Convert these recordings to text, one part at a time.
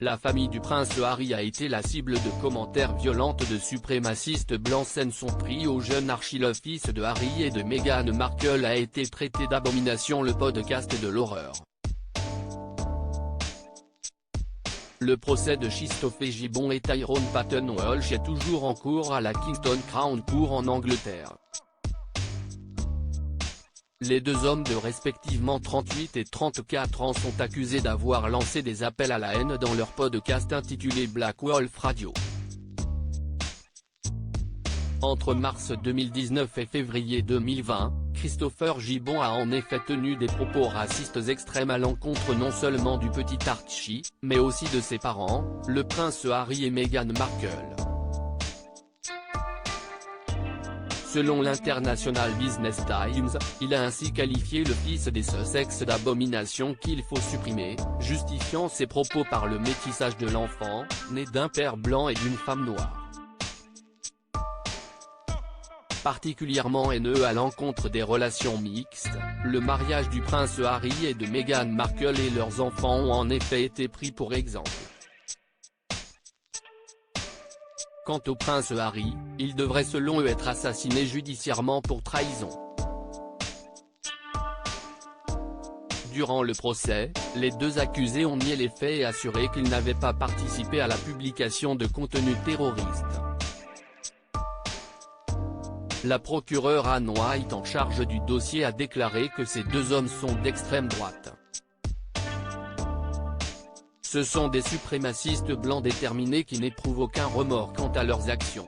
La famille du prince Harry a été la cible de commentaires violents de suprémacistes blancs. Son prix au jeune Archie, le fils de Harry et de Meghan Markle, a été traité d'abomination. Le podcast de l'horreur. Le procès de Christopher Gibbon et Tyrone Paton Walsh est toujours en cours à la Kingston Crown Court en Angleterre. Les deux hommes de respectivement 38 et 34 ans sont accusés d'avoir lancé des appels à la haine dans leur podcast intitulé Black Wolf Radio. Entre mars 2019 et février 2020, Christopher Gibbon a en effet tenu des propos racistes extrêmes à l'encontre non seulement du petit Archie, mais aussi de ses parents, le prince Harry et Meghan Markle. Selon l'International Business Times, il a ainsi qualifié le fils des Sussex d'abomination qu'il faut supprimer, justifiant ses propos par le métissage de l'enfant, né d'un père blanc et d'une femme noire. Particulièrement haineux à l'encontre des relations mixtes, le mariage du prince Harry et de Meghan Markle et leurs enfants ont en effet été pris pour exemple. Quant au prince Harry, il devrait selon eux être assassiné judiciairement pour trahison. Durant le procès, les deux accusés ont nié les faits et assuré qu'ils n'avaient pas participé à la publication de contenu terroriste. La procureure Anne White en charge du dossier a déclaré que ces deux hommes sont d'extrême droite. Ce sont des suprémacistes blancs déterminés qui n'éprouvent aucun remords quant à leurs actions.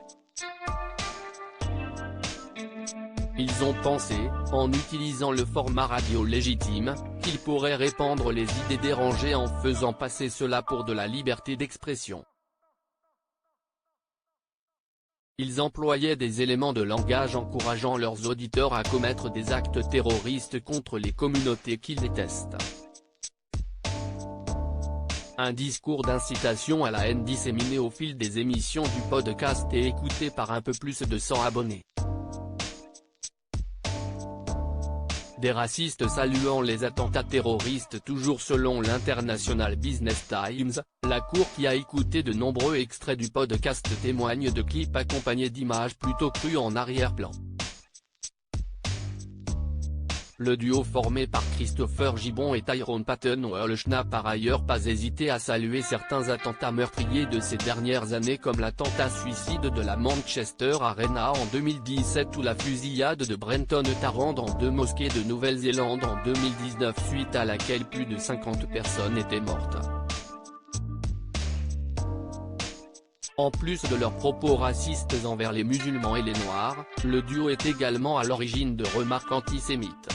Ils ont pensé, en utilisant le format radio légitime, qu'ils pourraient répandre les idées dérangées en faisant passer cela pour de la liberté d'expression. Ils employaient des éléments de langage encourageant leurs auditeurs à commettre des actes terroristes contre les communautés qu'ils détestent. Un discours d'incitation à la haine disséminé au fil des émissions du podcast et écouté par un peu plus de 100 abonnés. Des racistes saluant les attentats terroristes. Toujours selon l'International Business Times, la cour qui a écouté de nombreux extraits du podcast témoigne de clips accompagnés d'images plutôt crues en arrière-plan. Le duo formé par Christopher Gibbon et Tyrone Paton Walsh n'a par ailleurs pas hésité à saluer certains attentats meurtriers de ces dernières années comme l'attentat suicide de la Manchester Arena en 2017 ou la fusillade de Brenton Tarrant dans deux mosquées de Nouvelle-Zélande en 2019 suite à laquelle plus de 50 personnes étaient mortes. En plus de leurs propos racistes envers les musulmans et les noirs, le duo est également à l'origine de remarques antisémites.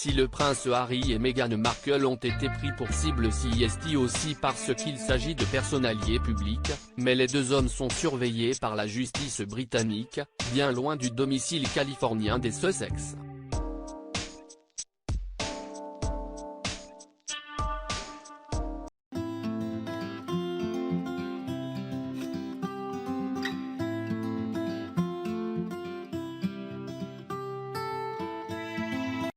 Si le prince Harry et Meghan Markle ont été pris pour cible, c'est aussi parce qu'il s'agit de personnalités publiques, mais les deux hommes sont surveillés par la justice britannique, bien loin du domicile californien des Sussex.